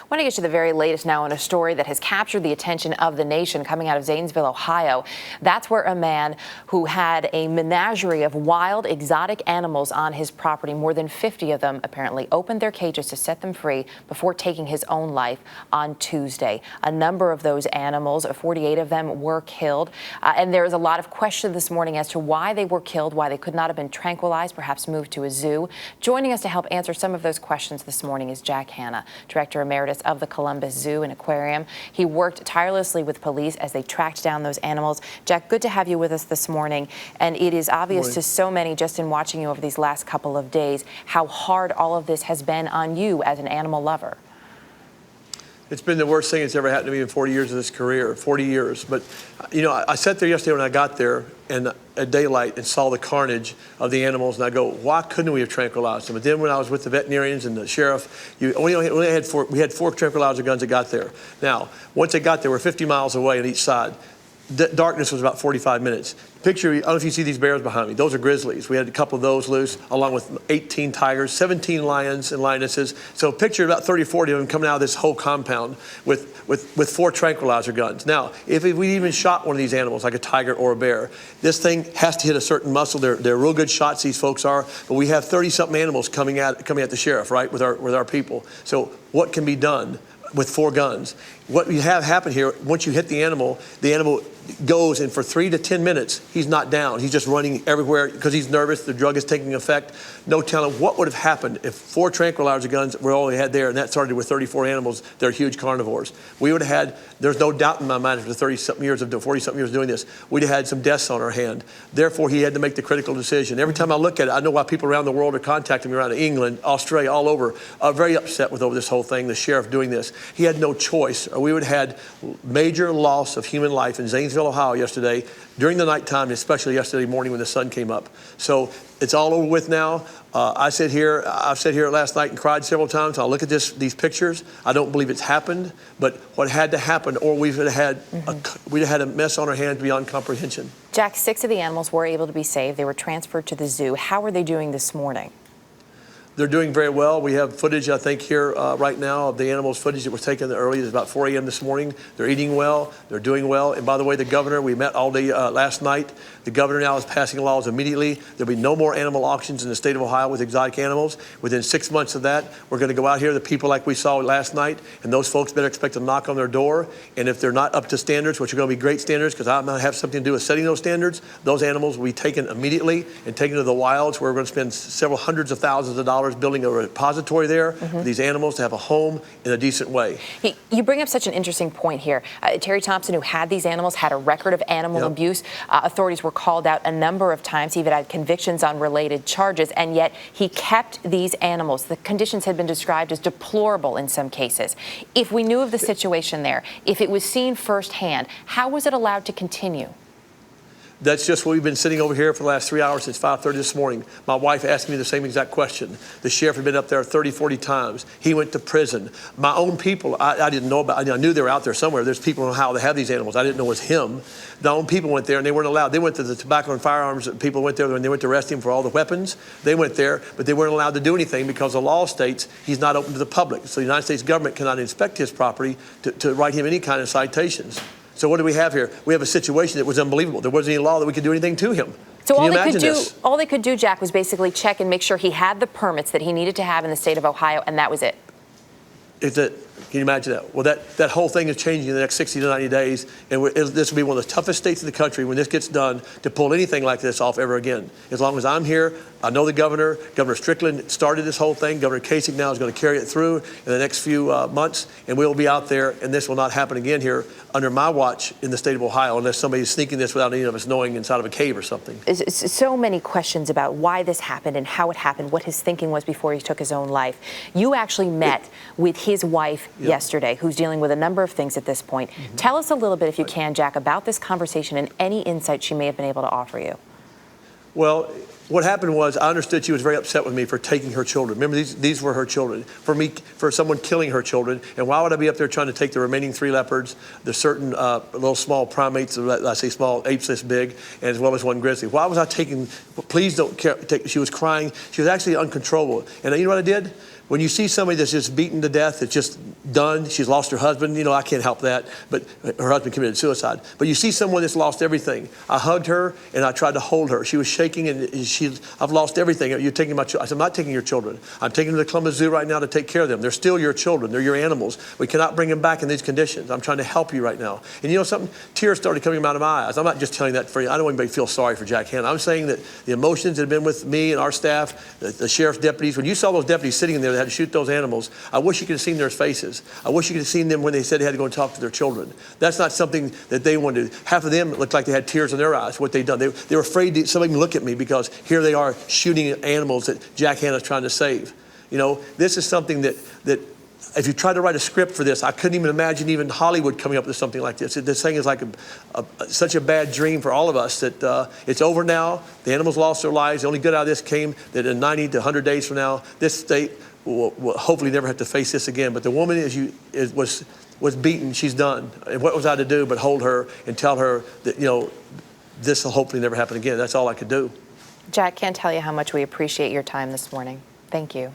want to get you the very latest now on a story that has captured the attention of the nation coming out of Zanesville, Ohio. That's where a man who had a menagerie of wild, exotic animals on his property, more than 50 of them apparently, opened their cages to set them free before taking his own life on Tuesday. A number of those animals, 48 of them, were killed. And there is a lot of question this morning as to why they were killed, why they could not have been tranquilized, perhaps moved to a zoo. Joining us to help answer some of those questions this morning is Jack Hanna, Director Emeritus of the Columbus Zoo and Aquarium. He worked tirelessly with police as they tracked down those animals. Jack, good to have you with us this morning. And it is obvious to so many just in watching you over these last couple of days how hard all of this has been on you as an animal lover. It's been the worst thing that's ever happened to me in 40 years of this career, 40 years. But, you know, I sat there yesterday when I got there and at daylight and saw the carnage of the animals, and I go, why couldn't we have tranquilized them? But then when I was with the veterinarians and the sheriff, we had four tranquilizer guns that got there. Now, once they got there, we're 50 miles away on each side. Darkness was about 45 minutes. Picture, I don't know if you see these bears behind me. Those are grizzlies. We had a couple of those loose, along with 18 tigers, 17 lions and lionesses. So picture about 30 or 40 of them coming out of this whole compound with 4 tranquilizer guns. Now, if we even shot one of these animals, like a tiger or a bear, this thing has to hit a certain muscle. They're real good shots, these folks are. But we have 30-something animals coming at the sheriff, right, with our people. So what can be done with 4 guns? What you have happen here, once you hit the animal goes, and for 3 to 10 minutes, he's not down. He's just running everywhere because he's nervous. The drug is taking effect. No telling what would have happened if 4 tranquilizer guns were all we had there, and that started with 34 animals. They're huge carnivores. We would have had, there's no doubt in my mind after 30-something years of 40-something years of doing this, we'd have had some deaths on our hand. Therefore, he had to make the critical decision. Every time I look at it, I know why people around the world are contacting me, around England, Australia, all over, are very upset with over this whole thing, the sheriff doing this. He had no choice, or we would have had major loss of human life in Zanesville, Ohio yesterday, during the nighttime, especially yesterday morning when the sun came up. So it's all over with now. I've sat here last night and cried several times. I'll look at these pictures. I don't believe it's happened, but what had to happen, or we'd have had a mess on our hands beyond comprehension. Jack, 6 of the animals were able to be saved. They were transferred to the zoo. How are they doing this morning? They're doing very well. We have footage, I think, here right now of the animals' footage that was taken early. It's about 4 a.m. this morning. They're eating well. They're doing well. And by the way, the governor, we met all day last night. The governor now is passing laws immediately. There'll be no more animal auctions in the state of Ohio with exotic animals. Within 6 months of that, we're going to go out here, the people like we saw last night, and those folks better expect to knock on their door. And if they're not up to standards, which are going to be great standards, because I'm going to have something to do with setting those standards, those animals will be taken immediately and taken to the wilds, where we're going to spend several hundreds of thousands of dollars building a repository there for these animals to have a home in a decent way. You bring up such an interesting point here. Terry Thompson, who had these animals, had a record of animal abuse. Authorities were called out a number of times. He even had convictions on related charges, and yet he kept these animals. The conditions had been described as deplorable in some cases. If we knew of the situation there, if it was seen firsthand, how was it allowed to continue? That's just what we've been sitting over here for the last 3 hours since 5:30 this morning. My wife asked me the same exact question. The sheriff had been up there 30, 40 times. He went to prison. My own people, I didn't know about. I knew they were out there somewhere. There's people in Ohio that have these animals. I didn't know it was him. My own people went there, and they weren't allowed. They went to the tobacco and firearms. People went there when they went to arrest him for all the weapons. They went there, but they weren't allowed to do anything because the law states he's not open to the public. So the United States government cannot inspect his property to write him any kind of citations. So what do we have here? We have a situation that was unbelievable. There wasn't any law that we could do anything to him. So all they could do, Jack, was basically check and make sure he had the permits that he needed to have in the state of Ohio, and that was it. Can you imagine that? Well, that whole thing is changing in the next 60 to 90 days, and this will be one of the toughest states in the country when this gets done to pull anything like this off ever again. As long as I'm here, I know the governor. Governor Strickland started this whole thing. Governor Kasich now is going to carry it through in the next few months, and we'll be out there, and this will not happen again here under my watch in the state of Ohio, unless somebody's sneaking this without any of us knowing inside of a cave or something. So many questions about why this happened and how it happened, what his thinking was before he took his own life. You actually met with his wife yesterday, who's dealing with a number of things at this point. Tell us a little bit, if you can, Jack, about this conversation and any insight she may have been able to offer you. Well, what happened was, I understood she was very upset with me for taking her children. Remember, these were her children. For someone killing her children. And why would I be up there trying to take the remaining 3 leopards, the certain little small primates, I say small apes this big, and as well as 1 grizzly? Why was I taking? Please don't care. She was crying. She was actually uncontrollable. And you know what I did? when you see somebody that's just beaten to death, it's just done, she's lost her husband, I can't help that, but her husband committed suicide. But you see someone that's lost everything. I hugged her and I tried to hold her. She was shaking and I've lost everything. You're taking my children. I said, I'm not taking your children. I'm taking them to the Columbus Zoo right now to take care of them. They're still your children. They're your animals. We cannot bring them back in these conditions. I'm trying to help you right now. And you know something? Tears started coming out of my eyes. I'm not just telling that for you. I don't want anybody to feel sorry for Jack Hanna. I'm saying that the emotions that have been with me and our staff, the sheriff's deputies, when you saw those deputies sitting in there that had to shoot those animals, I wish you could have seen their faces. I wish you could have seen them when they said they had to go and talk to their children. That's not something that they wanted to do. Half of them looked like they had tears in their eyes, what they'd done. They were afraid to somebody even look at me because here they are shooting at animals that Jack Hanna's trying to save. This is something that if you try to write a script for this, I couldn't even imagine even Hollywood coming up with something like this. This thing is like such a bad dream for all of us that it's over now. The animals lost their lives. The only good out of this came that in 90 to 100 days from now, this state will hopefully never have to face this again. But the woman was beaten. She's done. And what was I to do but hold her and tell her that, this will hopefully never happen again. That's all I could do. Jack, can't tell you how much we appreciate your time this morning. Thank you.